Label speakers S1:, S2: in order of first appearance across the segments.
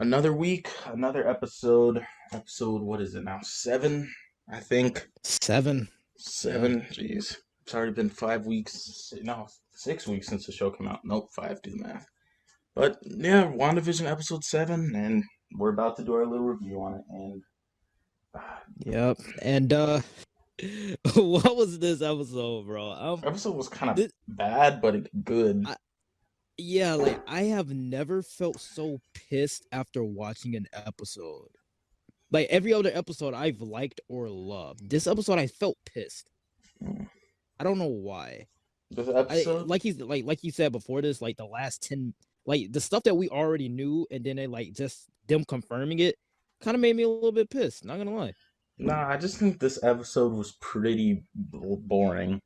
S1: Another week, another episode. Episode, what is it now? Seven, I think.
S2: 7. Yeah.
S1: Seven. Jeez. It's already been 5 weeks. No, 6 weeks since the show came out. Nope, five, do the math. But yeah, WandaVision episode 7, and we're about to do our little review on it. And uh,
S2: Yep. And what was this episode, bro?
S1: episode was kind of
S2: This,
S1: bad, but good.
S2: I, yeah, like I have never felt so pissed after watching an episode. Like every other episode I've liked or loved. This episode I felt pissed.
S1: Mm.
S2: I don't know why.
S1: This
S2: I
S1: episode,
S2: like you said before this, like the last 10, like the stuff that we already knew, and then they like just them confirming it kind of made me a little bit pissed, not gonna lie.
S1: nah, I just think this episode was pretty boring.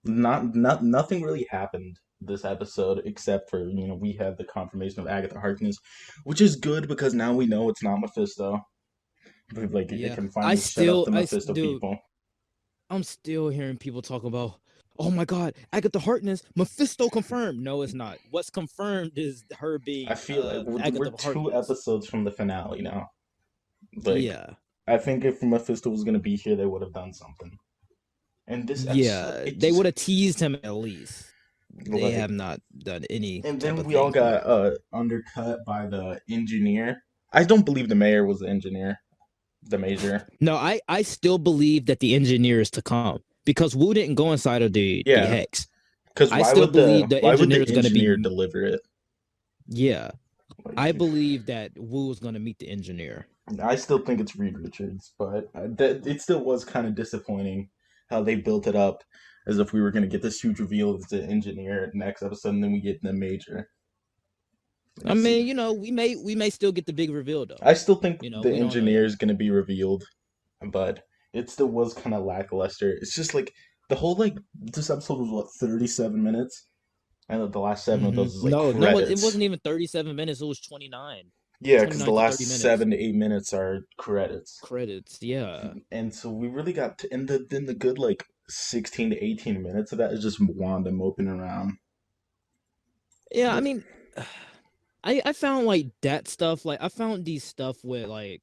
S1: Nothing really happened this episode except for we had the confirmation of Agatha Harkness, which is good because now we know it's not Mephisto. Like it
S2: Yeah.
S1: can
S2: I
S1: finally shut up
S2: still
S1: the Mephisto
S2: dude,
S1: people.
S2: I'm still hearing people talk about, oh my God, Agatha Harkness, Mephisto confirmed. No, it's not. What's confirmed is her
S1: I
S2: being
S1: feel like we're
S2: Agatha
S1: two
S2: Harkness.
S1: episodes from the finale now. Like
S2: Yeah,
S1: I think if Mephisto was gonna be here, they would have done something. And this episode,
S2: yeah.
S1: it
S2: They
S1: just
S2: would have teased him at least. They
S1: like,
S2: have not done any
S1: and
S2: type
S1: then
S2: of
S1: we all
S2: thing
S1: got
S2: here.
S1: undercut by the engineer. I don't believe the mayor was the engineer, the major.
S2: No, I still believe that the engineer is to come because Wu didn't go inside of the
S1: Yeah,
S2: hex.
S1: because
S2: I still believe the
S1: why would
S2: engineer
S1: the
S2: is going to
S1: engineer
S2: be,
S1: deliver it?
S2: yeah. I
S1: Like,
S2: believe that Wu is going to meet the engineer.
S1: I still think it's Reed Richards, but it still was kind of disappointing how they built it up as if we were going to get this huge reveal of the engineer next episode, and then we get the major.
S2: I
S1: It's,
S2: mean, we may still get the big reveal though.
S1: I still think the
S2: We don't know
S1: engineer
S2: yet.
S1: is going to be revealed, but it still was kind of lackluster. It's just like the whole this episode was what 37 minutes, and the last seven of those is like
S2: No, no, it
S1: credits.
S2: wasn't even 37 minutes. It was 29,
S1: Yeah,
S2: twenty
S1: because the
S2: nine to
S1: last
S2: 30 minutes
S1: 7 to 8 minutes are credits.
S2: credits. Yeah,
S1: And so we really got to, and then the good like 16 to 18 minutes of that is just Wanda moping around.
S2: yeah. I
S1: Like,
S2: mean, I found like that stuff. Like I found these stuff with like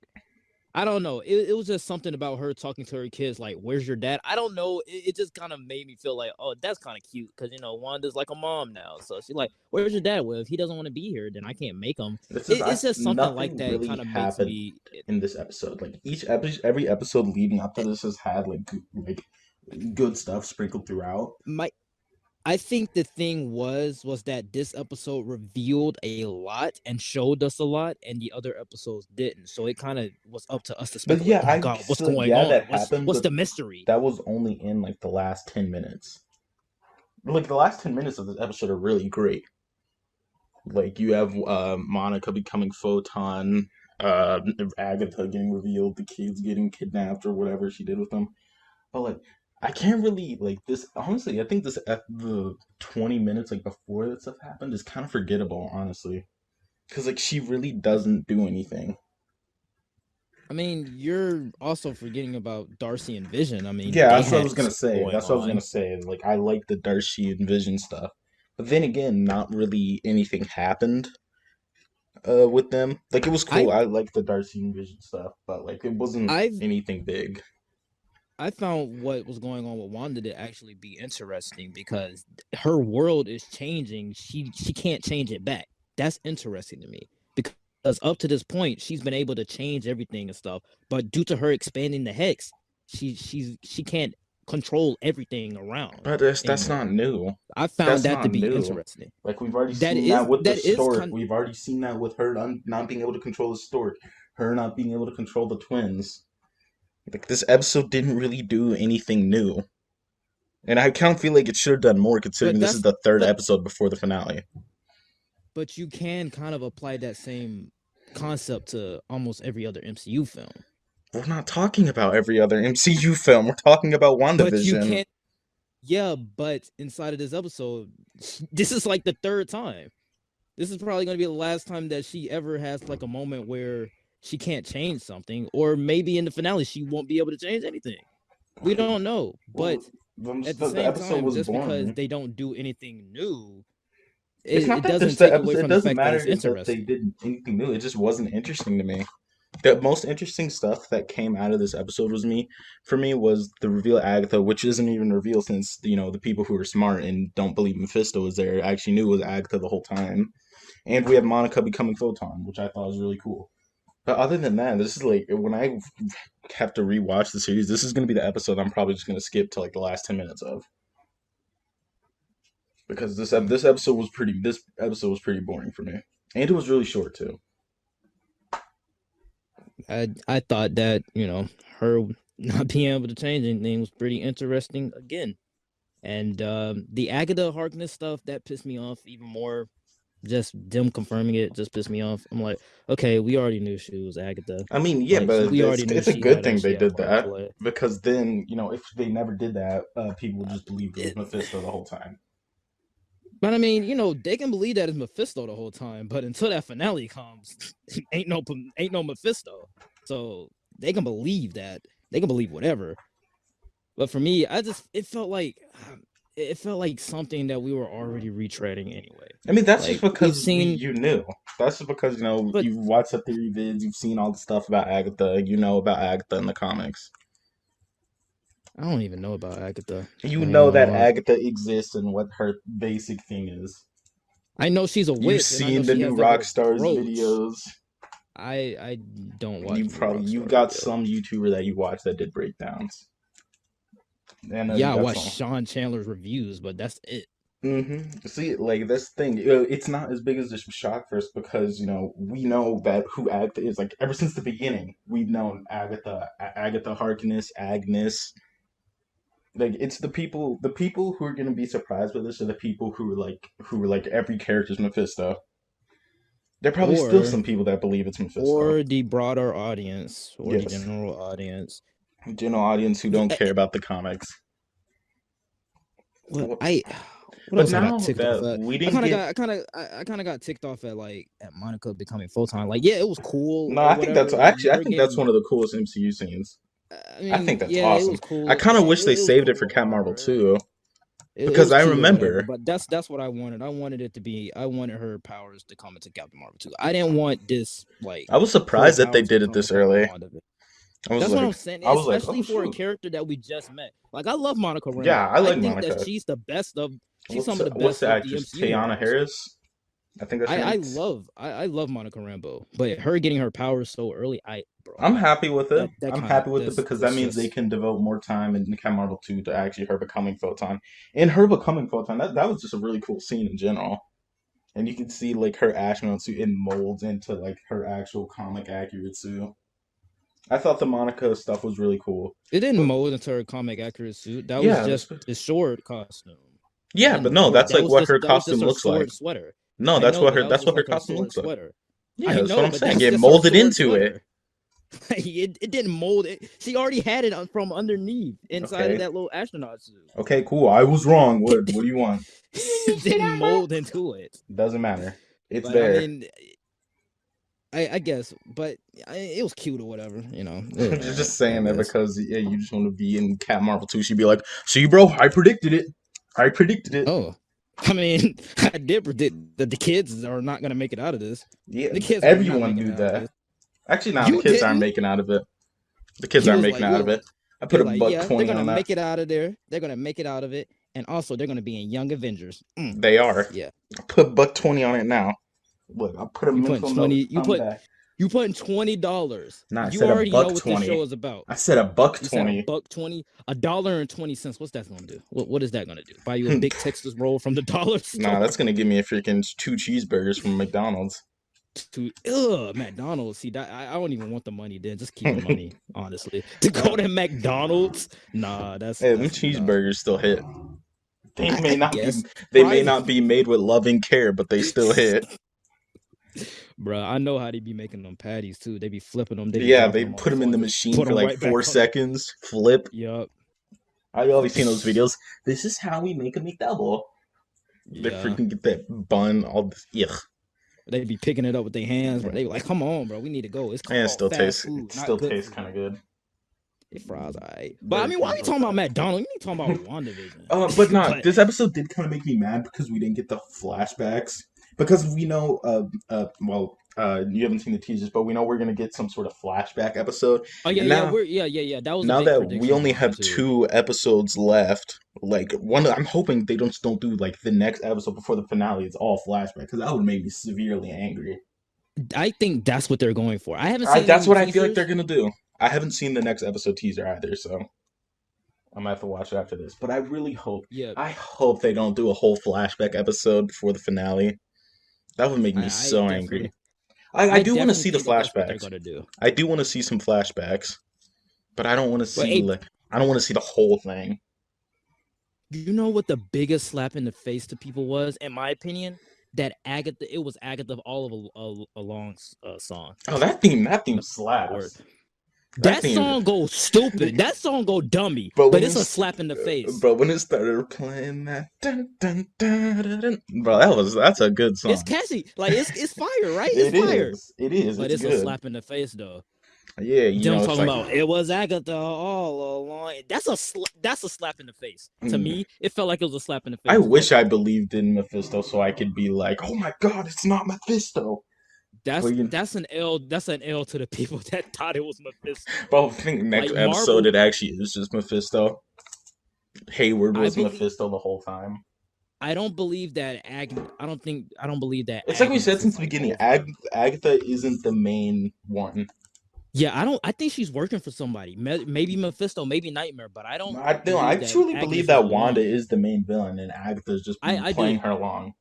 S2: I don't know. It was just something about her talking to her kids, like, "Where's your dad?" I don't know. It just kind of made me feel like, oh, that's kind of cute because Wanda's like a mom now, so she's like, "Where's your dad?" Well, if he doesn't want to be here, then I can't make him.
S1: this is
S2: It's just something like
S1: nothing
S2: that.
S1: really
S2: Kind of makes
S1: happened
S2: me.
S1: in this episode. Like every episode leading up to this has had like good stuff sprinkled throughout.
S2: My I think the thing was that this episode revealed a lot and showed us a lot, and the other episodes didn't. So it kind of was up to us to
S1: But
S2: speculate.
S1: yeah,
S2: Oh my
S1: I
S2: God, what's
S1: still
S2: going
S1: yeah
S2: on?
S1: that happened,
S2: What's
S1: but
S2: the mystery?
S1: that was only in like the last 10 minutes. Like the last 10 minutes of this episode are really great. Like you have Monica becoming Photon, Agatha getting revealed, the kids getting kidnapped or whatever she did with them. But like I can't really like this. Honestly, I think the 20 minutes like before that stuff happened is kind of forgettable. Honestly, because like she really doesn't do anything.
S2: I mean, you're also forgetting about Darcy and Vision. I mean,
S1: Yeah,
S2: they
S1: that's what I
S2: had
S1: was gonna
S2: stuff
S1: say.
S2: going
S1: That's what I was gonna
S2: on.
S1: say. Like I like the Darcy and Vision stuff, but then again, not really anything happened with them. Like it was cool.
S2: I
S1: I like the Darcy and Vision stuff, but like it wasn't
S2: I've
S1: anything big.
S2: I found what was going on with Wanda to actually be interesting because her world is changing. She can't change it back. That's interesting to me because up to this point she's been able to change everything and stuff, but due to her expanding the hex, she can't control everything around
S1: But that's not
S2: anymore.
S1: new.
S2: I found
S1: That's
S2: that to
S1: not
S2: be
S1: new.
S2: interesting.
S1: Like we've already
S2: That
S1: seen
S2: is
S1: that with the
S2: that is
S1: stork.
S2: kind
S1: We've already seen that with her not being able to control the stork. Her not being able to control the twins. Like this episode didn't really do anything new. And I kind of feel like it should have done more considering
S2: but
S1: this is
S2: that's
S1: the third
S2: but
S1: episode before the finale.
S2: but you can kind of apply that same concept to almost every other MCU film.
S1: We're not talking about every other MCU film. We're talking about
S2: But you
S1: WandaVision.
S2: can't. Yeah, but inside of this episode, this is like the third time. This is probably going to be the last time that she ever has like a moment where she can't change something, or maybe in the finale she won't be able to change anything. We don't know,
S1: Well,
S2: but at the
S1: the
S2: same
S1: episode
S2: time,
S1: was
S2: just because
S1: boring.
S2: they don't do anything new,
S1: It's not
S2: it
S1: that
S2: doesn't
S1: this the
S2: take away
S1: episode. It
S2: from the
S1: doesn't
S2: fact that
S1: matter
S2: it's
S1: that they
S2: interesting.
S1: did anything new. It just wasn't interesting to me. The most interesting stuff that came out of this episode for me was the reveal of Agatha, which isn't even revealed since the people who are smart and don't believe Mephisto was there actually knew it was Agatha the whole time. And we have Monica becoming Photon, which I thought was really cool. But other than that, this is like when I have to rewatch the series, this is going to be the episode I'm probably just going to skip to like the last 10 minutes of because this episode was pretty boring for me, and it was really short too.
S2: I thought that her not being able to change anything was pretty interesting again. And the Agatha Harkness stuff that pissed me off even more. Just them confirming it just pissed me off. I'm like, okay, we already knew she was Agatha.
S1: I mean, yeah,
S2: Like
S1: but
S2: we already knew
S1: it's a good thing
S2: she
S1: they
S2: had a
S1: did
S2: part to
S1: that
S2: play.
S1: because then if they never did that, people would just believe it was
S2: It,
S1: Mephisto the whole time.
S2: but I mean, they can believe that it's Mephisto the whole time, but until that finale comes, ain't no Mephisto. So they can believe that. They can believe whatever. But for me, it felt like something that we were already retreading anyway.
S1: I mean, that's just
S2: Like we've
S1: because
S2: seen,
S1: you knew. That's just because
S2: but
S1: you've watched the theory vids, you've seen all the stuff about Agatha, you know about Agatha in the comics.
S2: I don't even know about Agatha.
S1: You
S2: I ain't
S1: know
S2: gonna
S1: that
S2: lie.
S1: Agatha exists and what her basic thing is.
S2: I know she's a
S1: You've
S2: witch, and I know
S1: seen the
S2: she
S1: new
S2: has that little
S1: Rockstars
S2: brooch.
S1: videos.
S2: I don't watch new
S1: You
S2: Rockstar
S1: got
S2: videos.
S1: some YouTuber that you watch that did breakdowns, and
S2: Yeah, I
S1: that's
S2: watch
S1: all.
S2: Sean Chandler's reviews, but that's it.
S1: See, like this thing, it's not as big as this shock first because we know that who Agatha is. Like ever since the beginning, we've known Agatha Harkness, Agnes. Like it's the people who are gonna be surprised by this are the people who are like every character's Mephisto. There are probably still
S2: Or
S1: some people that believe it's Mephisto.
S2: or the broader audience or the
S1: Yes,
S2: general audience.
S1: general audience who don't care about the comics.
S2: What
S1: Well,
S2: I what
S1: but
S2: else I got
S1: now
S2: ticked off
S1: that
S2: at?
S1: we didn't get
S2: I kind of got ticked off at at Monica becoming Photon. Like, yeah, it was cool
S1: no,
S2: or
S1: I think that's
S2: whatever. Like
S1: actually I
S2: her
S1: think that's
S2: getting,
S1: one of the coolest MCU scenes.
S2: I
S1: I
S2: mean,
S1: think that's
S2: yeah, it
S1: awesome.
S2: was
S1: I
S2: cool.
S1: kind of wish they
S2: It was
S1: saved it for
S2: cool or
S1: Cat Marvel
S2: whatever.
S1: too,
S2: It
S1: because
S2: was
S1: I
S2: cute or whatever.
S1: remember
S2: But that's what I wanted. I wanted her powers to come into Captain Marvel too. I didn't want this like
S1: I was
S2: her
S1: surprised that they
S2: powers to
S1: did it
S2: come
S1: this
S2: into like
S1: early.
S2: WandaVision.
S1: I was
S2: That's what I'm
S1: like,
S2: saying,
S1: oh
S2: especially for a
S1: shoot,
S2: character that we just met. Like I love Monica
S1: yeah,
S2: Rambeau.
S1: I
S2: I
S1: like
S2: think that
S1: Monica.
S2: she's some of the
S1: What's
S2: best
S1: the
S2: of the
S1: actress?
S2: MCU
S1: Tayana
S2: heroes.
S1: Harris, I think that's her name.
S2: I love Monica Rambeau, but her getting her powers so early,
S1: I'm happy with it.
S2: that
S1: I'm
S2: kind of
S1: happy with it because that
S2: this
S1: means they
S2: just
S1: can devote more time in Captain Marvel 2 to actually her becoming Photon. And her becoming Photon, that was just a really cool scene in general. And you can see like her astronaut suit in molds into like her actual comic accurate suit. I thought the Monica stuff was really cool.
S2: it didn't
S1: But
S2: mold into her comic accurate suit. That was
S1: yeah,
S2: just the sword costume. It
S1: yeah, but
S2: didn't
S1: no,
S2: mold.
S1: that's like what her
S2: That was just
S1: costume
S2: her
S1: looks like.
S2: sword sweater.
S1: No,
S2: I know, but that was
S1: that's
S2: just
S1: what her
S2: like her
S1: costume
S2: sword
S1: looks like.
S2: sweater.
S1: Yeah,
S2: I
S1: that's what
S2: know,
S1: I'm
S2: but
S1: saying.
S2: that's
S1: It
S2: just her
S1: molded
S2: sword
S1: into it.
S2: sweater. It didn't mold it. She already had it from underneath inside of
S1: Okay.
S2: that little astronaut suit.
S1: Okay, cool. I was wrong. What do you want?
S2: It didn't mold into it.
S1: Doesn't matter. It's
S2: But I
S1: there.
S2: mean, I guess, but it was cute or whatever. It was
S1: You're
S2: alright,
S1: just
S2: I
S1: saying that
S2: guess.
S1: because yeah, you just want to be in Cat Marvel 2. She'd be like, "See, bro, I predicted it. I predicted it."
S2: Oh, I mean, I did predict that the kids are not gonna make it out of this.
S1: Yeah,
S2: The kids are not
S1: everyone
S2: making
S1: knew
S2: it out of
S1: that.
S2: this.
S1: Actually, nah, the
S2: You
S1: kids aren't
S2: didn't.
S1: making out of it. The kids
S2: You
S1: aren't
S2: was
S1: making
S2: like,
S1: out
S2: you
S1: of
S2: was
S1: it.
S2: like,
S1: I
S2: you
S1: put
S2: was
S1: a
S2: like,
S1: buck
S2: yeah, they're
S1: 20
S2: gonna
S1: on that.
S2: make it out of there. They're gonna make it out of it, and also they're gonna be in Young Avengers.
S1: They are.
S2: Yeah,
S1: I put buck 20 on it now. Look, I put a
S2: you putting
S1: mental note
S2: 20.
S1: to come back.
S2: You putting $20.
S1: Nah, I
S2: You
S1: said a
S2: already know
S1: buck
S2: what this
S1: 20.
S2: show is about.
S1: I said a buck
S2: You said a
S1: 20.
S2: buck 20, $1.20. What's that gonna do? What is that gonna do? Buy you a big Texas roll from the dollar
S1: Nah,
S2: store?
S1: that's gonna give me a freaking 2 cheeseburgers from McDonald's.
S2: To McDonald's. See that I don't even want the money then. Just keep the money, honestly. To go to McDonald's, nah,
S1: Hey, them
S2: that's nah.
S1: cheeseburgers still hit. They may
S2: I
S1: not be
S2: guess
S1: they may
S2: private,
S1: not be made with loving care, but they still hit.
S2: bro. I know how they be making them patties too. They be flipping them. They be
S1: Yeah,
S2: dropping
S1: they
S2: them on
S1: put
S2: the
S1: them in
S2: floor
S1: the
S2: and just
S1: machine
S2: put
S1: for
S2: them
S1: like
S2: right
S1: four
S2: back on there.
S1: seconds, flip.
S2: Yup.
S1: I always seen those videos. This is how we make a McDouble. They
S2: Yeah.
S1: freaking get that bun, all this. Ugh.
S2: They be picking it up with their hands, bro. They be like, come on, bro. We need to go. It's
S1: And
S2: called fast
S1: it
S2: food, not
S1: still
S2: good
S1: tastes
S2: food.
S1: kind of good.
S2: It fries alright. But I
S1: Very
S2: mean, why are you
S1: casual
S2: talking about
S1: fry.
S2: Matt Donald? You need to talk about
S1: But
S2: WandaVision.
S1: not
S2: But
S1: this episode did kind of make me mad because we didn't get the flashbacks because we know you haven't seen the teasers, but we know we're gonna get some sort of flashback episode,
S2: oh yeah,
S1: and
S2: yeah,
S1: now
S2: we're yeah. That was a
S1: now
S2: big
S1: that we
S2: prediction of
S1: only
S2: mine
S1: have
S2: too.
S1: 2 episodes left, like I'm hoping they don't do like the next episode before the finale is all flashback because that would make me severely angry.
S2: I think that's what they're going for. I haven't seen
S1: That's
S2: any
S1: what I feel like they're
S2: teasers.
S1: gonna do. I haven't seen the next episode teaser either, so I'm gonna have to watch it after this. But
S2: Yeah,
S1: I hope they don't do a whole flashback episode before the finale. That would make me
S2: I
S1: so angry.
S2: definitely,
S1: I
S2: I
S1: do want to
S2: definitely
S1: see the
S2: think that that's what they're
S1: flashbacks.
S2: gonna do.
S1: I do want to see some flashbacks, but I don't want to
S2: But
S1: see
S2: hey,
S1: like I don't want to see the whole thing.
S2: you know what the biggest slap in the face to people was, in my opinion? That Agatha, it was Agatha all of a long song.
S1: Oh, that theme
S2: Word.
S1: slaps. That
S2: That
S1: theme.
S2: song goes stupid. That song go dummy,
S1: But
S2: but
S1: when
S2: it's a
S1: it's
S2: slap in the face.
S1: but when it started playing that dun, dun, dun, dun, dun, bro, that's a good
S2: It's
S1: song.
S2: catchy. Like it's fire, right? It's
S1: It
S2: fire.
S1: is. It is.
S2: But
S1: It's
S2: it's a
S1: good.
S2: slap in the face though.
S1: Yeah, you
S2: Them
S1: know, it's
S2: talking
S1: like
S2: about it was Agatha all along. That's a slap in the face. To me, it felt like it was a slap in the
S1: I
S2: face.
S1: wish I believed in Mephisto so I could be like, oh my god, it's not Mephisto. But
S2: That's an L. That's an L to the people that thought it was Mephisto.
S1: I think next
S2: Like
S1: episode
S2: Marvel,
S1: it actually is just Mephisto. Hayward
S2: I
S1: was
S2: believe.
S1: Mephisto the whole time.
S2: I don't believe that I don't believe that
S1: It's like we said
S2: Agnes
S1: since
S2: is
S1: the
S2: like
S1: beginning.
S2: over.
S1: Agatha isn't the main one.
S2: Yeah, I don't. I think she's working for somebody. Maybe Mephisto, maybe Nightmare, but I don't
S1: I
S2: believe that
S1: truly believe
S2: Agnes is
S1: that Wanda
S2: alone.
S1: is the main villain and Agatha's just
S2: I
S1: playing
S2: do.
S1: her along.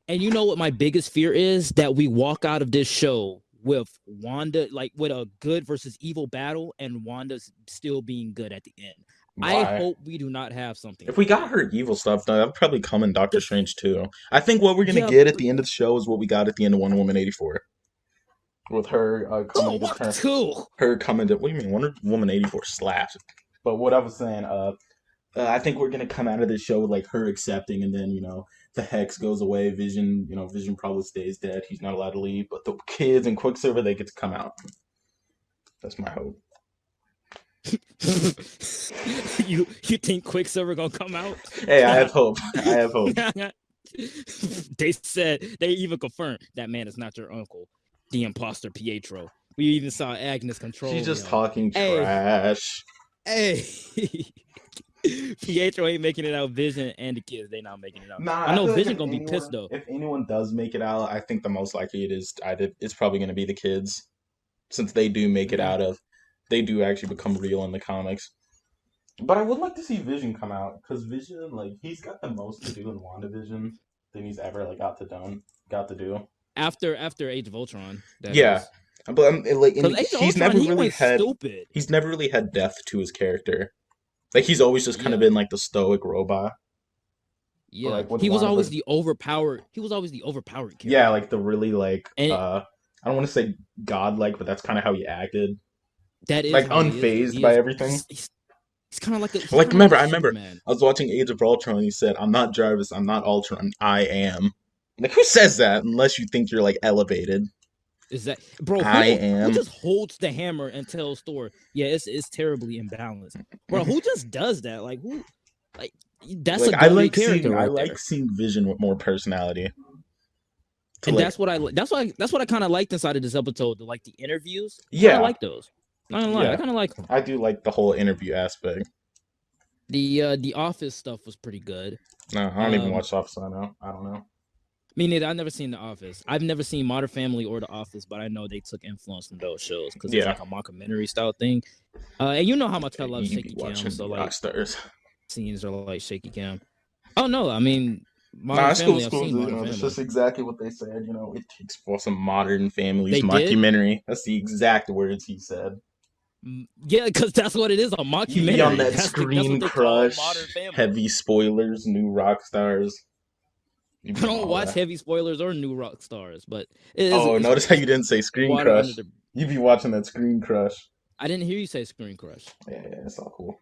S2: And you know what my biggest fear is? That we walk out of this show with Wanda, like with a good versus evil battle, and Wanda's still being good at the end. I
S1: Why?
S2: hope we do not have something
S1: If we
S2: like
S1: got
S2: that.
S1: her evil stuff, that would probably come in Doctor
S2: The
S1: Strange too. I think what we're gonna
S2: yeah,
S1: get at
S2: but
S1: the end of the show is what we got at the end of Wonder Woman 84. With her coming to turn,
S2: too.
S1: her coming to. What do you mean? Wonder Woman 84 slaps. But what I was saying, I think we're gonna come out of this show with like her accepting, and then the hex goes away. Vision, Vision probably stays dead. He's not allowed to leave, but the kids and Quicksilver they get to come out. That's my hope.
S2: You think Quicksilver gonna come out?
S1: Hey, I have hope. I have hope.
S2: They said they even confirmed that man is not your uncle, the imposter Pietro. We even saw Agnes control
S1: She's just
S2: him.
S1: talking trash.
S2: Hey. Pietro ain't making it out. Vision and the kids, they not making it out.
S1: Nah,
S2: I
S1: I
S2: know
S1: feel like
S2: Vision gonna be pissed though.
S1: if anyone does make it out, I think the most likely it's probably gonna be the kids, since they do make it out of, they do actually become real in the comics. But I would like to see Vision come out because Vision, like, he's got the most to do in WandaVision than he's ever like got to do.
S2: After Age of Ultron,
S1: Yeah,
S2: is.
S1: but like,
S2: Because Age of Ultron, he went stupid.
S1: he's never really had depth to his character. Like he's always just kind of been like the stoic robot.
S2: Yeah,
S1: like,
S2: he was always the overpowered. He was always the overpowered character.
S1: Yeah, like the really like
S2: and
S1: I don't want to say godlike, but that's kind of how he acted.
S2: That is
S1: like
S2: how
S1: unfazed by everything.
S2: He's kind of like a
S1: like remember I remember
S2: Superman.
S1: I was watching Age of Ultron and he said, "I'm not Jarvis, I'm not Ultron, I am." Like who says that unless you think you're like elevated?
S2: Is that bro? Who just holds the hammer and tells Thor, "Yeah, it's terribly imbalanced." Bro, who just does that? Like who? Like that's like, a great character.
S1: I like seeing Vision with more personality.
S2: And like, that's what I kind of liked inside of this episode. Like the interviews.
S1: Yeah,
S2: I like those. I don't lie. I kind of like them.
S1: I do like the whole interview aspect.
S2: The Office stuff was pretty good.
S1: No, I don't even watch Office. I don't know.
S2: Me neither. I've never seen The Office. I've never seen Modern Family or The Office, but I know they took influence from those shows because it's like a mockumentary style thing. And you know how much I love shaky cam, so like scenes are like shaky cam. Oh no, I mean Modern Family. I've seen Modern Family.
S1: That's just exactly what they said. It takes for some Modern Families mockumentary. That's the exact words he said.
S2: Yeah, because that's what it is, a mockumentary.
S1: On that Screen Crush, heavy spoilers, new rock stars.
S2: I don't watch heavy spoilers or new rock stars, but
S1: notice how you didn't say Screen Crush. You be watching that Screen Crush.
S2: I didn't hear you say Screen Crush.
S1: Yeah, it's all cool.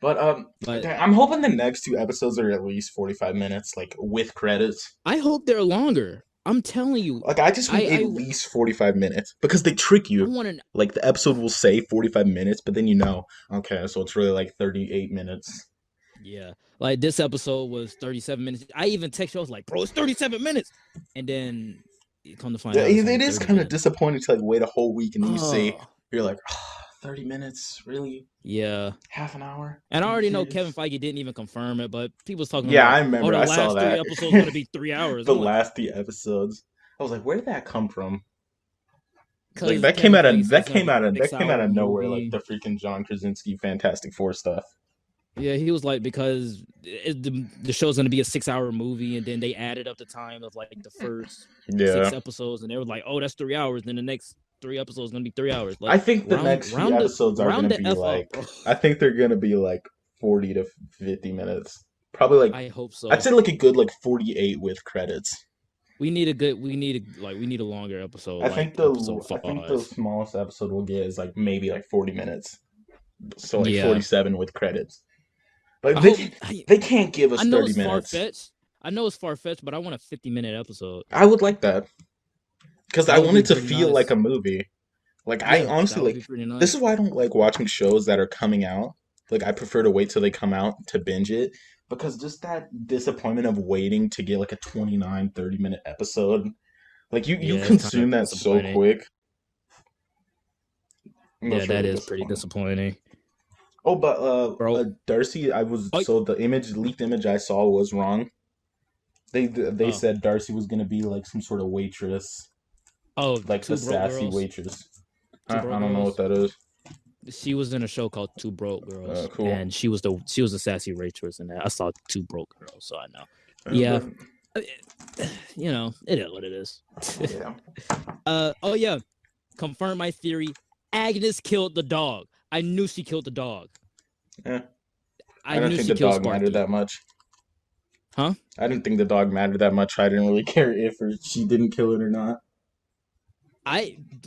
S1: But I'm hoping the next 2 episodes are at least 45 minutes, like with credits.
S2: I hope they're longer. I'm telling you,
S1: Like, I just want at
S2: I
S1: least 45 minutes because they trick
S2: I
S1: you.
S2: want to.
S1: Like, the episode will say 45 minutes, but then okay, so it's really like 38 minutes.
S2: Yeah, like this episode was 37 minutes. I even text you, I was like, bro, it's 37 minutes, and then you come to find out it's only
S1: It is
S2: 30
S1: kind of
S2: minutes.
S1: disappointing to like wait a whole week and then
S2: Oh,
S1: you're like, oh, 30 minutes? Really?
S2: yeah.
S1: Half an hour?
S2: And I
S1: Are you
S2: already know Kevin
S1: serious?
S2: Feige didn't even confirm it, but people was talking
S1: Yeah,
S2: about,
S1: I
S2: oh,
S1: remember.
S2: the
S1: I saw
S2: last three
S1: that.
S2: episodes gonna be 3 hours.
S1: The
S2: I'm like,
S1: last 3 episodes. I was like, where did that come from? Like
S2: because Kevin Feige said it's gonna be a
S1: that came out
S2: 6 hour
S1: of nowhere, like
S2: movie.
S1: the freaking John Krasinski Fantastic Four stuff.
S2: Yeah, he was like, because the show's gonna be a 6 hour movie, and then they added up the time of like the first
S1: Yeah.
S2: 6 episodes, and they were like, oh, that's 3 hours. Then the next 3 episodes gonna be 3 hours.
S1: I
S2: Like
S1: think the next few episodes are
S2: round
S1: gonna
S2: the
S1: be
S2: f up,
S1: like
S2: bro.
S1: I think they're gonna be like 40 to 50 minutes. Probably like
S2: I hope
S1: I'd
S2: so.
S1: say like a good like 48 with credits.
S2: We need a longer episode, like episode
S1: I think the
S2: 5.
S1: smallest episode we'll get is like maybe like 40 minutes. So like
S2: Yeah,
S1: 47 with credits. Like
S2: I hope.
S1: they can't give
S2: I
S1: us
S2: know
S1: 30
S2: it's far
S1: minutes.
S2: fetched. I know it's far fetched, but I want a 50-minute episode.
S1: I would like that because I
S2: That would
S1: want
S2: be
S1: it to
S2: pretty
S1: feel like
S2: nice.
S1: a movie. Like I
S2: Yeah,
S1: honestly
S2: that would
S1: like
S2: be pretty
S1: this is
S2: nice.
S1: why I don't like watching shows that are coming out. Like I prefer to wait till they come out to binge it because just that disappointment of waiting to get like a 29 30 minute episode. Like you
S2: Yeah, it's kind of
S1: consume that so
S2: disappointing.
S1: quick. And
S2: Yeah,
S1: that's
S2: that
S1: really
S2: is pretty
S1: disappointing.
S2: disappointing,
S1: Oh, but
S2: bro.
S1: Darcy, I was
S2: Oh,
S1: so the leaked image I saw was wrong. They
S2: oh,
S1: said Darcy was gonna be like some sort of waitress,
S2: oh,
S1: like the
S2: two broke
S1: sassy
S2: girls.
S1: waitress.
S2: Two
S1: I
S2: broke
S1: don't know what
S2: girls.
S1: that is.
S2: She was in a show called Two Broke Girls,
S1: Cool.
S2: and she was a sassy waitress in that. I saw Two Broke Girls, so I know. Yeah,
S1: But
S2: you know, it is what it is.
S1: yeah,
S2: Oh yeah, confirm my theory. Agnes killed the dog. I knew she killed the dog.
S1: yeah.
S2: I
S1: I don't
S2: knew
S1: think
S2: she
S1: the
S2: killed
S1: dog mattered
S2: Sparky.
S1: that much.
S2: Huh?
S1: I didn't think the dog mattered that much. I didn't really care if she didn't kill it or not.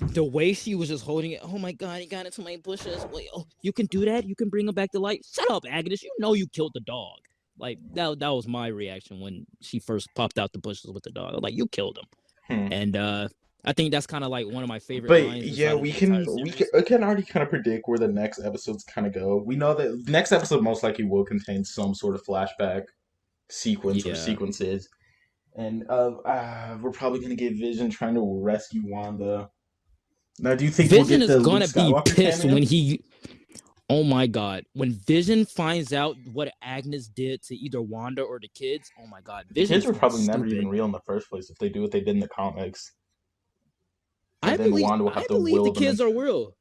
S2: The way she was just holding it. Oh my god, he got into my bushes. Wait, oh, you can do that? You can bring him back to life? Shut up, Agnes. You know you killed the dog. Like that was my reaction when she first popped out the bushes with the dog. I was like, you killed him.
S1: Hmm.
S2: And I think that's kind of like one of my favorite
S1: But
S2: lines
S1: yeah,
S2: inside of the entire series.
S1: I can already kind of predict where the next episodes kind of go. We know that the next episode most likely will contain some sort of flashback sequence or
S2: Yeah.
S1: sequences, and we're probably gonna get Vision trying to rescue Wanda. Now, do you think we'll
S2: Vision
S1: get
S2: is
S1: the Luke
S2: gonna be
S1: Skywalker
S2: pissed
S1: cameo?
S2: when he. Oh my god! When Vision finds out what Agnes did to either Wanda or the kids, oh my god,
S1: The
S2: Vision
S1: kids
S2: is
S1: were
S2: going
S1: probably never even
S2: stupid.
S1: real in the first place if they do what they did in the comics, and then Wanda will have
S2: I
S1: to
S2: believe the
S1: will them
S2: kids
S1: into.
S2: are real.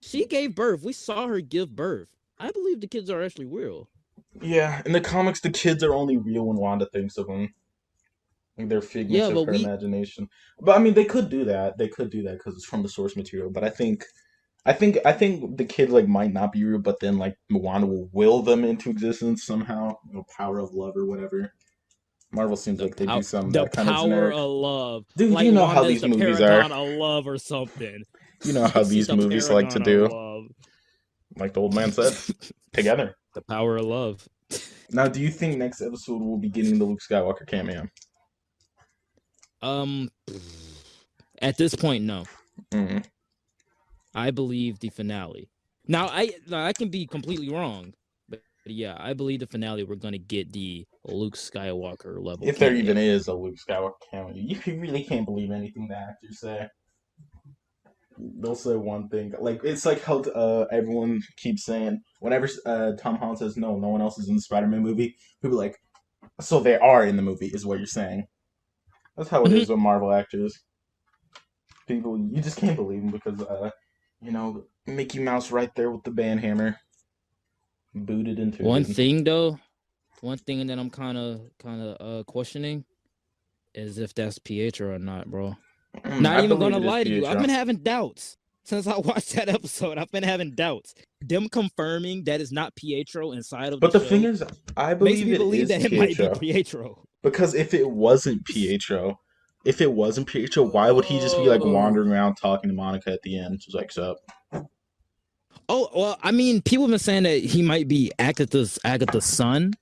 S2: She gave birth. We saw her give birth. I believe the kids are actually real.
S1: Yeah, in the comics, the kids are only real when Wanda thinks of them. Like they're figments
S2: Yeah,
S1: of
S2: but
S1: her imagination. But I mean, they could do that. They could do that because it's from the source material. But I think the kid like might not be real, but then like Wanda will will them into existence somehow. Power of love or whatever. Marvel seems like they do something
S2: the
S1: that kind of
S2: power
S1: generic.
S2: of love.
S1: Dude,
S2: Like
S1: you know how
S2: Wanda is
S1: these
S2: the
S1: movies are.
S2: paragon of love or something.
S1: You know how
S2: She's
S1: these
S2: the
S1: movies like to
S2: paragon of
S1: do.
S2: love.
S1: Like the old man said, together.
S2: The power of love.
S1: Now, do you think next episode will be getting the Luke Skywalker cameo?
S2: Um, at this point, no.
S1: Mm.
S2: I believe the finale. Now, I can be completely wrong, but yeah, I believe the finale we're gonna get the Luke Skywalker level
S1: If there even
S2: cameo.
S1: is a Luke Skywalker cameo, you really can't believe anything the actors say. They'll say one thing. Like it's like how everyone keeps saying whenever Tom Holland says no, no one else is in the Spider-Man movie. People are like, so they are in the movie, is what you're saying. That's how it is with Marvel actors. People, you just can't believe them because Mickey Mouse right there with the band hammer, booted into
S2: One
S1: it.
S2: thing though, one thing that I'm kind of questioning is if that's Pietro or not, bro. Not even gonna lie to you, I've been having doubts since I watched that episode. I've been having doubts. Them confirming that it's not Pietro inside of
S1: But
S2: the
S1: the
S2: show
S1: thing is, I
S2: makes
S1: believe
S2: me
S1: it
S2: believe
S1: is
S2: that it might be
S1: Pietro.
S2: Pietro.
S1: Because if it wasn't Pietro, why would he just be like
S2: Oh.
S1: wandering around talking to Monica at the end? She's like, "Sup?"
S2: Oh well, I mean, people have been saying that he might be Agatha's son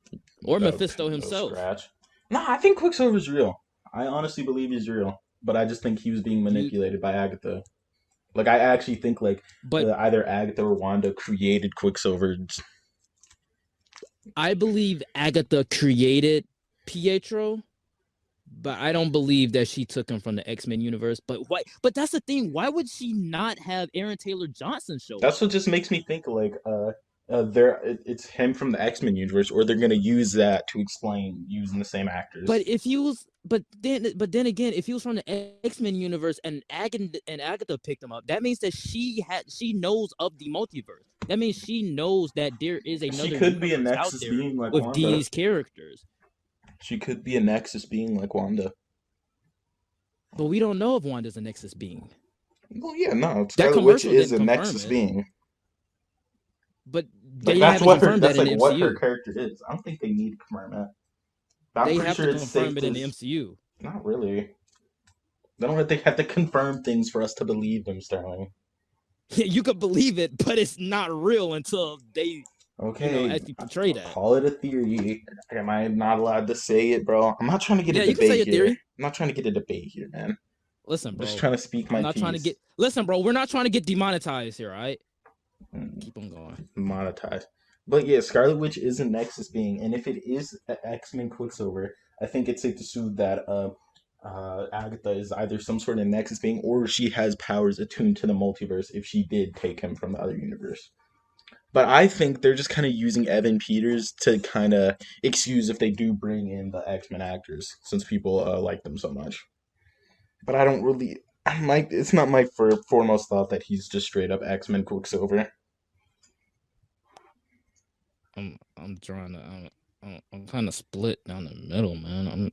S2: or
S1: No,
S2: Mephisto
S1: no
S2: himself.
S1: scratch. Nah, I think Quicksilver's real. I honestly believe he's real, but I just think he was being
S2: You
S1: manipulated by Agatha. Like I actually think like
S2: but
S1: either Agatha or Wanda created Quicksilver.
S2: I believe Agatha created Pietro, but I don't believe that she took him from the X-Men universe. But why? But that's the thing. Why would she not have Aaron Taylor Johnson show
S1: That's
S2: up?
S1: what just makes me think like it's him from the X Men universe, or they're gonna use that to explain using the same actors.
S2: But if he was, but then again, if he was from the X-Men universe and Agatha picked him up, that means that she knows of the multiverse. That means she knows that there is
S1: She
S2: another
S1: could be a
S2: universe out
S1: Nexus
S2: there
S1: being like
S2: with
S1: Wanda.
S2: these characters.
S1: She could be a Nexus being like Wanda.
S2: But we don't know if Wanda's a Nexus being.
S1: Well, yeah, no,
S2: That
S1: Scarlet Witch
S2: commercial
S1: is
S2: didn't
S1: a
S2: confirm
S1: Nexus
S2: it,
S1: being.
S2: but
S1: Like
S2: they
S1: that's
S2: haven't
S1: what her.
S2: confirmed that
S1: That's
S2: in
S1: like
S2: the
S1: what her
S2: MCU.
S1: character is. I don't think they need to confirm that. But I'm
S2: They
S1: pretty
S2: have
S1: sure
S2: to
S1: it's safe
S2: confirm it
S1: to.
S2: in the MCU.
S1: Not really. They don't have, they have to confirm things for us to believe them, Sterling.
S2: You could believe it, but it's not real until they,
S1: Okay,
S2: actually portray
S1: I'll
S2: that.
S1: call it a theory. Am I not allowed to say it, bro? I'm not trying to get a
S2: Yeah, you can say
S1: debate
S2: your
S1: here.
S2: theory.
S1: I'm not trying to get a debate here, man.
S2: Listen,
S1: I'm just
S2: bro.
S1: trying to speak
S2: I'm
S1: my
S2: not trying to
S1: piece.
S2: get. Listen, bro. We're not trying to get demonetized here. All right.
S1: Mm,
S2: Keep on going.
S1: monetized. But yeah, Scarlet Witch is a Nexus being, and if it is X Men Quicksilver, I think it's safe to assume that Agatha is either some sort of Nexus being, or she has powers attuned to the multiverse if she did take him from the other universe. But I think they're just kind of using Evan Peters to kind of excuse if they do bring in the X Men actors, since people like them so much. But I don't really. It's not my foremost thought that he's just straight up X Men Quicksilver.
S2: I'm trying to. I'm kind of split down the middle, man.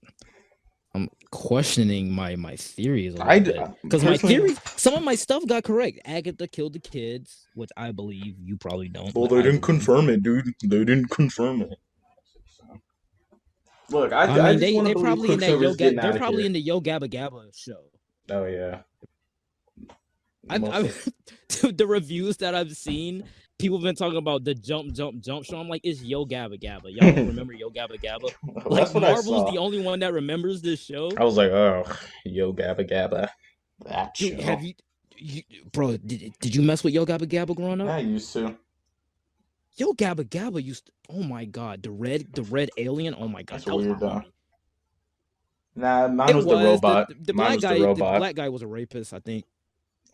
S2: I'm questioning my theories a little bit because my
S1: Personally,
S2: theories, some of my stuff got correct. Agatha killed the kids, which I believe. You probably don't,
S1: well,
S2: but
S1: they
S2: I
S1: didn't
S2: believe.
S1: confirm it, dude. They didn't confirm it. Look,
S2: I
S1: I
S2: mean,
S1: just want to
S2: they
S1: believe
S2: probably in that
S1: Quicksilver's getting
S2: they're
S1: out of
S2: probably
S1: here.
S2: in the Yo Gabba Gabba show.
S1: Oh yeah,
S2: I
S1: most.
S2: the reviews that I've seen, people have been talking about the jump show. I'm like, it's Yo Gabba Gabba. Y'all don't remember Yo Gabba Gabba? Like
S1: That's what I
S2: Marvel's
S1: saw.
S2: the only one that remembers this show.
S1: I was like, oh, yo, Gabba Gabba, that
S2: Dude,
S1: show.
S2: bro? Did you mess with Yo Gabba Gabba growing
S1: Yeah,
S2: up?
S1: I used to.
S2: Yo Gabba Gabba used. Oh my god, the red alien. Oh my god,
S1: That's
S2: that was my
S1: weird though.
S2: homie.
S1: Nah, mine
S2: It
S1: was the
S2: was
S1: robot.
S2: the
S1: Mine
S2: black
S1: was the
S2: guy. The
S1: robot.
S2: black guy was a rapist, I think.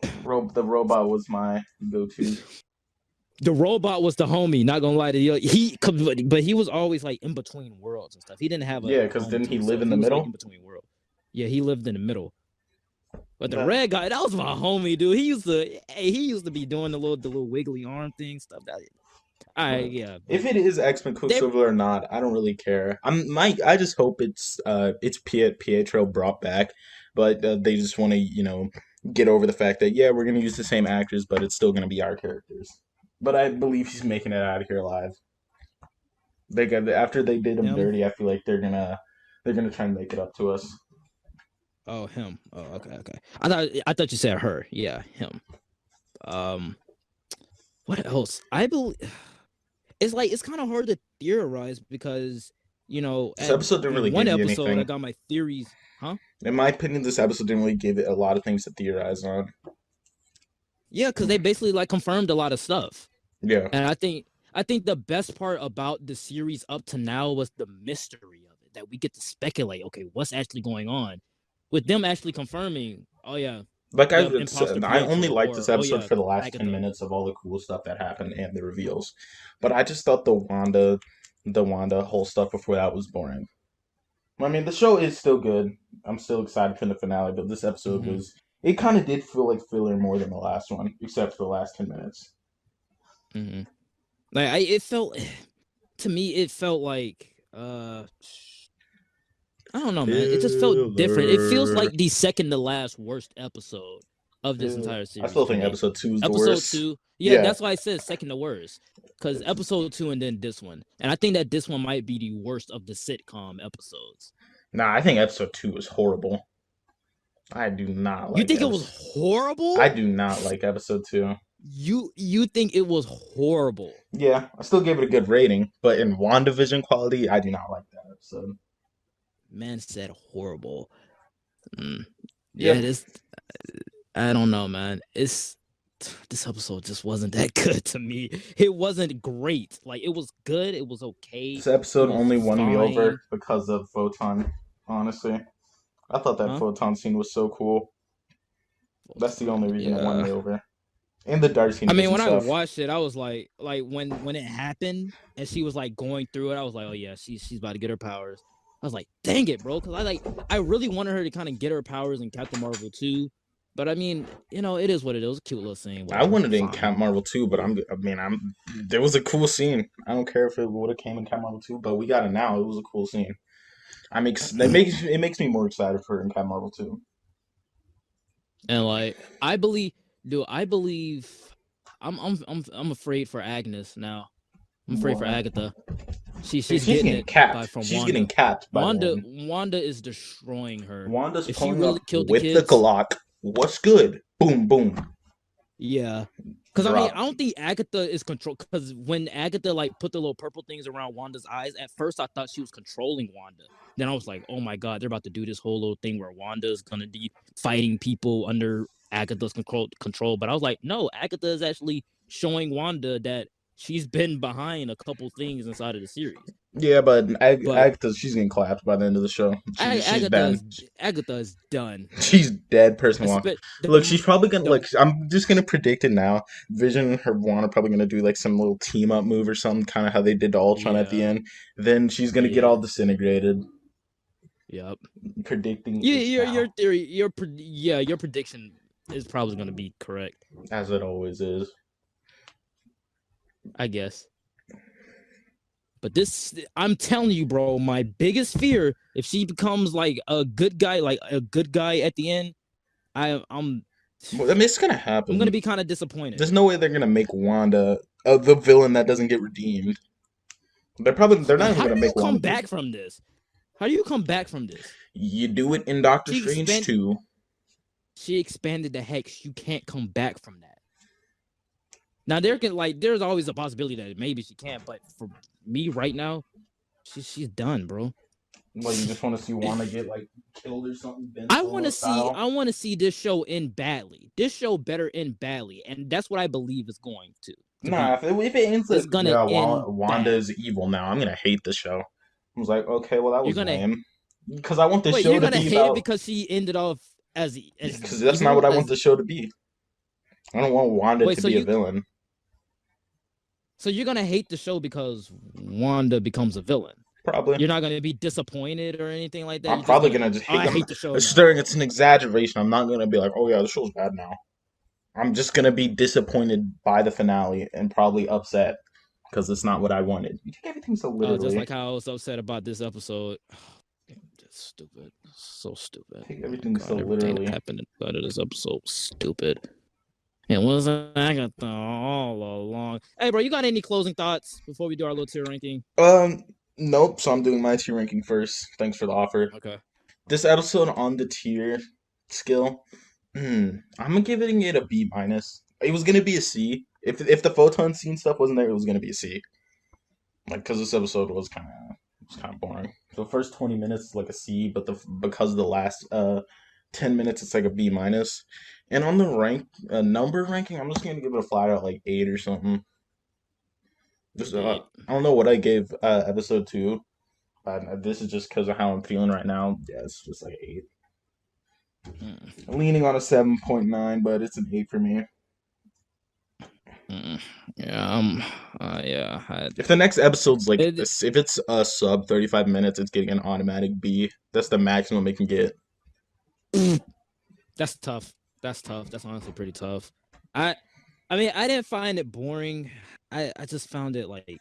S1: The robot was my go-to.
S2: The robot was the homie. Not gonna lie to you, but he was always like in between worlds and stuff. He didn't have a
S1: Yeah, because
S2: home
S1: didn't
S2: to
S1: he live
S2: himself.
S1: in
S2: He
S1: the
S2: was like in
S1: middle?
S2: between worlds. Yeah, he lived in the middle. But the
S1: Nah.
S2: red guy, that was my homie, dude. He used to be doing the little wiggly arm thing stuff.
S1: Look,
S2: Yeah,
S1: if
S2: but
S1: it is X-Men
S2: they
S1: Quicksilver or not, I don't really care. I just hope it's Pietro brought back, but they just want to get over the fact that yeah we're gonna use the same actors, but it's still gonna be our characters. But I believe he's making it out of here alive. They got after they did him
S2: him.
S1: dirty. I feel like they're gonna try and make it up to us.
S2: Oh, him. Oh, okay. I thought you said her. Yeah, him. Um, what else? I believe it's like it's kind of hard to theorize because
S1: This episode didn't really
S2: in one
S1: give you
S2: episode I
S1: anything.
S2: got my theories. Huh?
S1: In my opinion, this episode didn't really give it a lot of things to theorize on.
S2: Yeah, because they basically like confirmed a lot of stuff.
S1: Yeah.
S2: And I think the best part about the series up to now was the mystery of it, that we get to speculate, okay, what's actually going on? With them actually confirming, oh yeah,
S1: Like
S2: the
S1: I've
S2: imposter
S1: said, I only
S2: Pietro,
S1: liked this
S2: or oh
S1: episode
S2: yeah,
S1: for the last 10
S2: Agatha.
S1: minutes of all the cool stuff that happened and the reveals. But I just thought the Wanda whole stuff before that was boring. I mean, the show is still good. I'm still excited for the finale, but this episode
S2: Mm-hmm.
S1: was, it kind of did feel like filler more than the last one, except for the last 10 minutes.
S2: Mm-hmm. Like it felt to me, it felt like I don't know, man. It just felt different. It feels
S1: Filler.
S2: like the second to last worst episode of this
S1: Filler.
S2: entire
S1: I
S2: series
S1: still
S2: to
S1: think
S2: me.
S1: episode 2 is the
S2: Episode
S1: worst.
S2: 2, yeah,
S1: Yeah.
S2: that's why I said second to worst. Because episode 2 and then this one. And I think that this one might be the worst of the sitcom episodes.
S1: Nah, I think episode 2 is horrible. I do not
S2: You
S1: like
S2: think it was
S1: episode. I
S2: horrible?
S1: do not like episode 2.
S2: You think it was horrible.
S1: Yeah, I still give it a good rating, but in WandaVision quality, I do not like that episode.
S2: Man said horrible. Mm.
S1: Yeah,
S2: Yeah, this I don't know, man. This episode just wasn't that good to me. It wasn't great. Like it was good. It was okay.
S1: this
S2: It
S1: episode
S2: was
S1: only won me over
S2: fine.
S1: because of Photon. Honestly, I thought that
S2: Huh?
S1: Photon scene was so cool. That's the
S2: Photon.
S1: only reason it won
S2: Yeah.
S1: me over. And the Darcy
S2: I
S1: news
S2: mean,
S1: and
S2: when I
S1: stuff.
S2: watched it, I was like when it happened and she was like going through it, I was like, oh yeah, she's about to get her powers. I was like, dang it, bro, because I really wanted her to kind of get her powers in Captain Marvel too. But I mean, it is what it is. A cute little scene,
S1: I
S2: whatever,
S1: wanted it in
S2: fine.
S1: Cap Marvel 2, but I'm there was a cool scene. I don't care if it would have came in Cap Marvel 2, but we got it now. It was a cool scene. It makes me more excited for it in Cap Marvel 2.
S2: And like I believe, dude, I believe I'm afraid for Agnes now. I'm afraid for
S1: What?
S2: Agatha. She's
S1: She's
S2: getting
S1: getting
S2: it
S1: capped.
S2: from
S1: She's getting
S2: Wanda.
S1: capped by the end.
S2: Wanda is destroying her.
S1: Wanda's
S2: If she
S1: pulling
S2: really
S1: up
S2: killed the
S1: with the
S2: kids,
S1: Glock. What's good? Boom, boom.
S2: yeah. Because I mean, I
S1: Dropped.
S2: don't think Agatha is control. Because when Agatha like put the little purple things around Wanda's eyes, at first I thought she was controlling Wanda. Then I was like, oh my god, they're about to do this whole little thing where Wanda is gonna be fighting people under Agatha's control. But I was like, no, Agatha is actually showing Wanda that she's been behind a couple things inside of the series.
S1: Yeah, but
S2: But
S1: Agatha, she's getting clapped by the end of the show. She's done.
S2: Agatha is done.
S1: She's dead. Person walk. Look,
S2: The
S1: she's probably gonna
S2: the
S1: like. I'm just gonna predict it now. Vision and her Wanda probably gonna do like some little team up move or something, kind of how they did to Ultron at the
S2: yeah
S1: end. Then she's gonna get
S2: yeah
S1: all disintegrated.
S2: yep.
S1: Predicting
S2: Yeah,
S1: it
S2: your
S1: now,
S2: theory, your prediction is probably going to be correct,
S1: as it always is.
S2: I guess. But this, I'm telling you, bro, my biggest fear if she becomes like a good guy, at the end, I'm
S1: Well, I mean, it's gonna
S2: I'm gonna
S1: happen.
S2: be kind of disappointed.
S1: There's no way they're gonna make Wanda the villain that doesn't get redeemed. They're not even
S2: How
S1: gonna
S2: do you
S1: make
S2: come
S1: Wanda
S2: back from this? How do you come back from this?
S1: You do it in Doctor
S2: She
S1: Strange
S2: expand,
S1: too.
S2: she expanded the hex. You can't come back from that. Now there's always a possibility that maybe she can, but for me right now, she's done, bro.
S1: Well, you just want to see Wanda get like killed or something, Ben
S2: I want
S1: Solo
S2: to see
S1: style.
S2: I want to see this show end badly. This show better end badly, and that's what I believe is going to
S1: Nah,
S2: be.
S1: if it ends like
S2: It's gonna
S1: yeah,
S2: end
S1: Wanda
S2: bad.
S1: is evil now, I'm gonna hate the show. I was like, okay, well that
S2: You're
S1: was
S2: gonna
S1: lame. Because I want the
S2: wait.
S1: show
S2: You're
S1: to
S2: gonna
S1: be
S2: hate it
S1: about.
S2: because she ended off as
S1: Because that's not what
S2: evil
S1: I want
S2: as
S1: the show to be. I don't want Wanda
S2: wait.
S1: to be a villain.
S2: So you're gonna hate the show because Wanda becomes a villain.
S1: Probably.
S2: You're not gonna be disappointed or anything like that.
S1: I'm
S2: You're just
S1: probably
S2: gonna
S1: gonna just
S2: oh,
S1: hate
S2: I
S1: them.
S2: hate the show
S1: It's
S2: now.
S1: during it's an exaggeration. I'm not gonna be like, oh yeah, the show's bad now. I'm just gonna be disappointed by the finale and probably upset because it's not what I wanted. You take everything so
S2: Just
S1: literally.
S2: like how I was upset about this episode. That's stupid. So stupid.
S1: Take
S2: Oh
S1: everything so
S2: god, everything that
S1: literally.
S2: happened inside of this episode was stupid. It wasn't Agatha all along. Hey, bro, you got any closing thoughts before we do our little tier ranking?
S1: Um, nope. So I'm doing my tier ranking first. Thanks for the offer.
S2: Okay.
S1: This episode on the tier skill, I'm giving it a B minus. It was gonna be a C. If the photon scene stuff wasn't there, it was gonna be a C. Like, cause this episode was kind of boring. So the first 20 minutes like a C, but because of the last 10 minutes, it's like a B minus. And on the number ranking, I'm just gonna give it a flat out like 8 or something. Just
S2: Eight.
S1: I don't know what I gave episode 2. This is just because of how I'm feeling right now. Yeah, it's just like 8.
S2: Mm,
S1: Leaning on a 7.9, but it's an 8 for me.
S2: Yeah, yeah.
S1: If the next episode's like,
S2: It,
S1: if it's a sub 35 minutes, it's getting an automatic B. That's the maximum it can get.
S2: that's tough. That's tough. That's honestly pretty tough. I I mean, I didn't find it boring. I just found it like,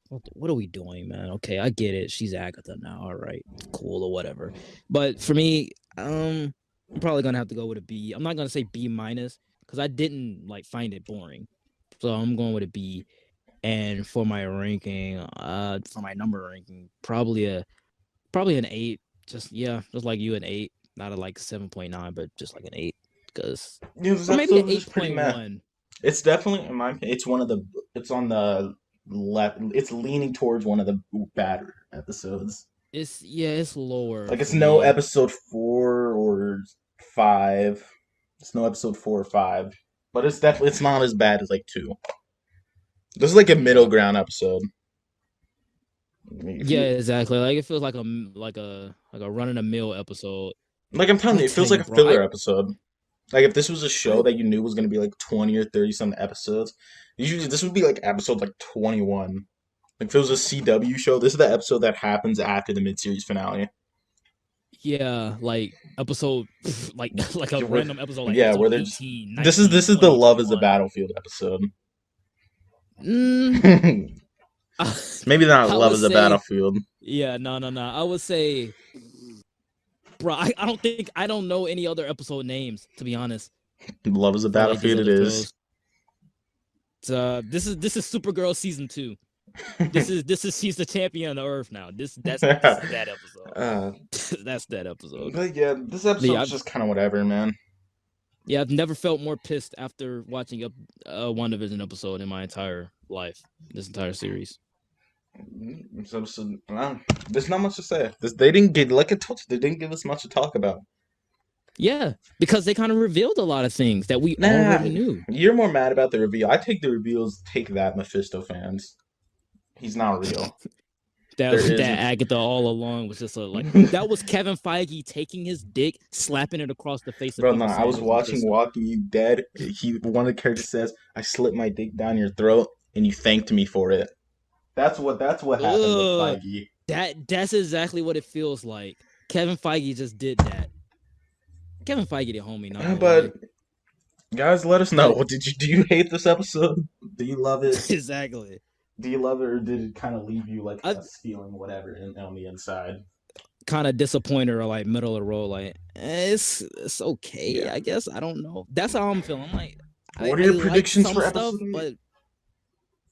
S2: what are we doing, man? Okay, I get it. She's Agatha now. All right, cool or whatever. But for me, I'm probably gonna have to go with a B. I'm not gonna say B minus because I didn't like find it boring. So I'm going with a B. And for my ranking, for my number ranking, probably an 8. Just like you, an 8. Not a like 7.9, but just like an 8. Because
S1: Yeah, this
S2: or maybe
S1: episode
S2: an
S1: was just pretty meh.
S2: 8.1.
S1: It's definitely, in my opinion, it's one of the, it's on the left, it's leaning towards one of the badder episodes.
S2: it's lower
S1: Like it's
S2: for
S1: no
S2: me.
S1: episode 4 or 5. It's no episode 4 or 5, but it's not as bad as like 2. This is like a middle ground episode. If
S2: Yeah,
S1: you
S2: exactly. Like it feels like a run of the mill episode.
S1: like, I'm telling
S2: I
S1: you, it
S2: tell
S1: feels like
S2: you,
S1: a
S2: bro.
S1: filler episode. Like if this was a show
S2: I
S1: that you knew was gonna be like 20 or 30 some episodes, usually this would be like episode like 21. Like if it was a CW show, this is the episode that happens after the mid-series finale.
S2: Yeah, like episode like like a
S1: Where,
S2: random episode like
S1: yeah,
S2: episode
S1: where they're just
S2: 18,
S1: this is
S2: 19,
S1: this is the
S2: 20,
S1: Love is a
S2: 21.
S1: Battlefield episode.
S2: Mm,
S1: Maybe not
S2: I
S1: Love
S2: would
S1: is a
S2: say
S1: Battlefield.
S2: yeah, no. I would say bro, I don't know any other episode names to be honest
S1: Love is a
S2: for like these
S1: Battlefield. It
S2: other
S1: is.
S2: shows. This is Supergirl season 2. This she's the champion of the earth now. This is that episode.
S1: uh,
S2: That's that episode.
S1: but yeah, this
S2: But
S1: episode's just kind of whatever, man.
S2: yeah, I've never felt more pissed after watching a WandaVision episode in my entire life. This entire series.
S1: There's not much to say. They didn't get, like I told you, they didn't give us much to talk about.
S2: Yeah, because they kind of revealed a lot of things that we
S1: Nah,
S2: already knew.
S1: you're more mad about the reveal. I take the reveals, take that, Mephisto fans. He's not real.
S2: That
S1: There is.
S2: that Agatha all along was just like that was Kevin Feige taking his dick, slapping it across the face of
S1: Bro, no,
S2: people.
S1: I
S2: Saying
S1: was
S2: it was
S1: watching
S2: Mephisto.
S1: Walking You Dead. One of the characters says, "I slipped my dick down your throat, and you thanked me for it." That's what happened with
S2: Ugh,
S1: Feige.
S2: that's exactly what it feels like. Kevin Feige just did that. Kevin Feige the homie, not gonna lie.
S1: But guys, let us know.
S2: But
S1: Do you hate this episode? Do you love it?
S2: exactly.
S1: Do you love it, or did it kind of leave you like
S2: I
S1: us feeling whatever on the inside?
S2: kind of disappointed or like middle of the road. Like it's okay,
S1: Yeah.
S2: I guess. I don't know. That's how I'm feeling. Like
S1: What are
S2: I
S1: your
S2: like
S1: predictions
S2: some
S1: for
S2: stuff,
S1: episode 8?
S2: but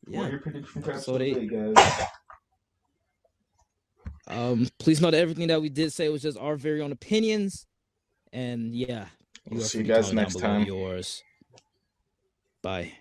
S1: What are
S2: yeah,
S1: your predictions for
S2: episode
S1: episode
S2: 8.
S1: 8, guys?
S2: Please note that everything that we did say was just our very own opinions, and yeah,
S1: We'll
S2: you are
S1: see you
S2: free to
S1: guys
S2: comment down
S1: next
S2: below
S1: time.
S2: yours. Bye.